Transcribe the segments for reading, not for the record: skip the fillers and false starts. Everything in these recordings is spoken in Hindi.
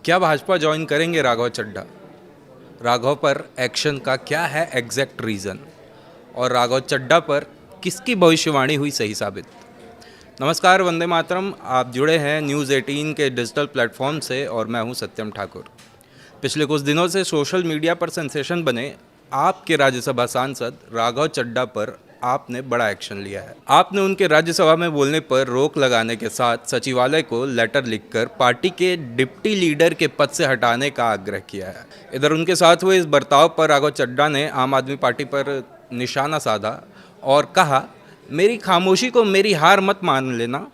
क्या भाजपा ज्वाइन करेंगे राघव चड्ढा? राघव पर एक्शन का क्या है एग्जैक्ट रीज़न? और राघव चड्ढा पर किसकी भविष्यवाणी हुई सही साबित? नमस्कार, वंदे मातरम। आप जुड़े हैं न्यूज़ 18 के डिजिटल प्लेटफॉर्म से और मैं हूं सत्यम ठाकुर। पिछले कुछ दिनों से सोशल मीडिया पर सेंसेशन बने आपके राज्यसभा सांसद राघव चड्ढा पर आपने बड़ा एक्शन लिया है। आपने उनके राज्यसभा में बोलने पर रोक लगाने के साथ सचिवालय को लेटर लिखकर पार्टी के डिप्टी लीडर के पद से हटाने का आग्रह किया है। इधर उनके साथ हुए इस बर्ताव पर राघव चड्ढा ने आम आदमी पार्टी पर निशाना साधा और कहा, मेरी खामोशी को मेरी हार मत मान लेना,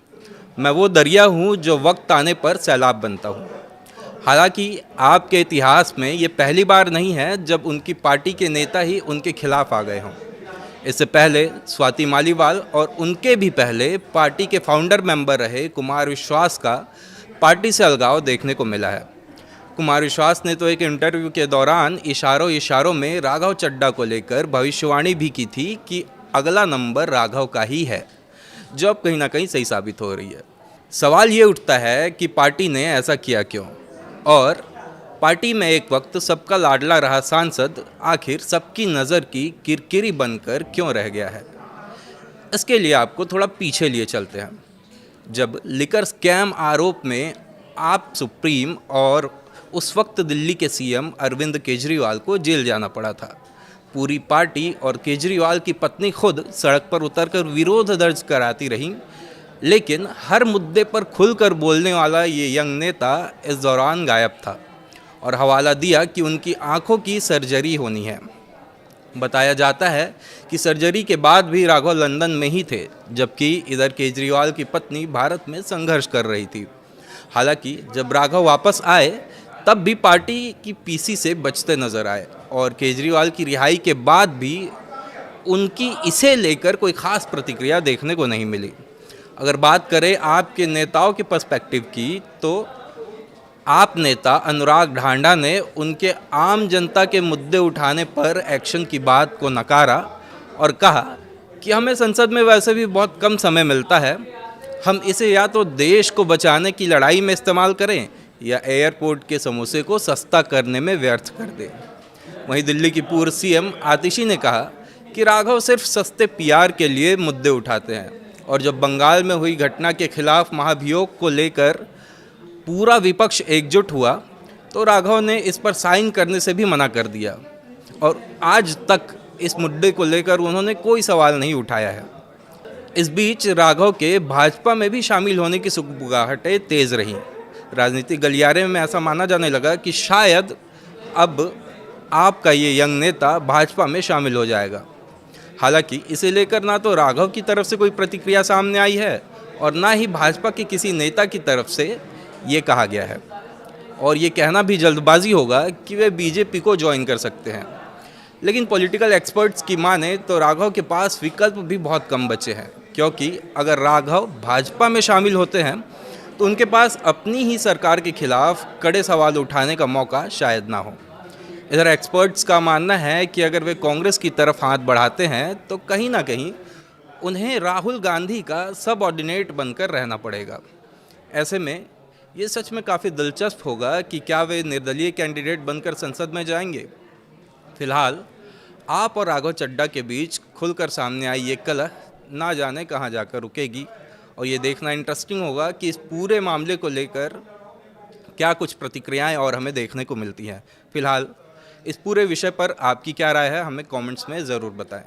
मैं वो दरिया हूँ जो वक्त आने पर सैलाब बनता हूँ। हालांकि आपके इतिहास में ये पहली बार नहीं है जब उनकी पार्टी के नेता ही उनके खिलाफ आ गए हों। इससे पहले स्वाति मालीवाल और उनके भी पहले पार्टी के फाउंडर मेंबर रहे कुमार विश्वास का पार्टी से अलगाव देखने को मिला है। कुमार विश्वास ने तो एक इंटरव्यू के दौरान इशारों में राघव चड्ढा को लेकर भविष्यवाणी भी की थी कि अगला नंबर राघव का ही है, जो अब कहीं ना कहीं सही साबित हो रही है। सवाल ये उठता है कि पार्टी ने ऐसा किया क्यों, और पार्टी में एक वक्त सबका लाडला रहा सांसद आखिर सबकी नज़र की किरकिरी बनकर क्यों रह गया है। इसके लिए आपको थोड़ा पीछे लिए चलते हैं। जब लिकर स्कैम आरोप में आप सुप्रीम और उस वक्त दिल्ली के सीएम अरविंद केजरीवाल को जेल जाना पड़ा था, पूरी पार्टी और केजरीवाल की पत्नी खुद सड़क पर उतरकर विरोध दर्ज कराती रहीं, लेकिन हर मुद्दे पर खुलकर बोलने वाला ये यंग नेता इस दौरान गायब था और हवाला दिया कि उनकी आंखों की सर्जरी होनी है। बताया जाता है कि सर्जरी के बाद भी राघव लंदन में ही थे, जबकि इधर केजरीवाल की पत्नी भारत में संघर्ष कर रही थी। हालांकि जब राघव वापस आए तब भी पार्टी की पीसी से बचते नजर आए और केजरीवाल की रिहाई के बाद भी उनकी इसे लेकर कोई खास प्रतिक्रिया देखने को नहीं मिली। अगर बात करें आपके नेताओं के पर्सपेक्टिव की, तो आप नेता अनुराग ढांडा ने उनके आम जनता के मुद्दे उठाने पर एक्शन की बात को नकारा और कहा कि हमें संसद में वैसे भी बहुत कम समय मिलता है, हम इसे या तो देश को बचाने की लड़ाई में इस्तेमाल करें या एयरपोर्ट के समोसे को सस्ता करने में व्यर्थ कर दें। वहीं दिल्ली की पूर्व सीएम आतिशी ने कहा कि राघव सिर्फ सस्ते पीआर के लिए मुद्दे उठाते हैं, और जब बंगाल में हुई घटना के खिलाफ महाभियोग को लेकर पूरा विपक्ष एकजुट हुआ तो राघव ने इस पर साइन करने से भी मना कर दिया और आज तक इस मुद्दे को लेकर उन्होंने कोई सवाल नहीं उठाया है। इस बीच राघव के भाजपा में भी शामिल होने की सुगबुगाहटें तेज़ रहीं। राजनीतिक गलियारे में ऐसा माना जाने लगा कि शायद अब आपका ये यंग नेता भाजपा में शामिल हो जाएगा। हालांकि इसे लेकर ना तो राघव की तरफ से कोई प्रतिक्रिया सामने आई है और ना ही भाजपा के किसी नेता की तरफ से ये कहा गया है, और ये कहना भी जल्दबाजी होगा कि वे बीजेपी को ज्वाइन कर सकते हैं। लेकिन पॉलिटिकल एक्सपर्ट्स की माने तो राघव के पास विकल्प भी बहुत कम बचे हैं, क्योंकि अगर राघव भाजपा में शामिल होते हैं तो उनके पास अपनी ही सरकार के खिलाफ कड़े सवाल उठाने का मौका शायद ना हो। इधर एक्सपर्ट्स का मानना है कि अगर वे कांग्रेस की तरफ हाथ बढ़ाते हैं तो कहीं ना कहीं उन्हें राहुल गांधी का सबऑर्डिनेट बनकर रहना पड़ेगा। ऐसे में ये सच में काफ़ी दिलचस्प होगा कि क्या वे निर्दलीय कैंडिडेट बनकर संसद में जाएंगे। फिलहाल आप और राघव चड्ढा के बीच खुलकर सामने आई ये कलह ना जाने कहाँ जाकर रुकेगी, और ये देखना इंटरेस्टिंग होगा कि इस पूरे मामले को लेकर क्या कुछ प्रतिक्रियाएं और हमें देखने को मिलती हैं। फिलहाल इस पूरे विषय पर आपकी क्या राय है, हमें कमेंट्स में ज़रूर बताएं।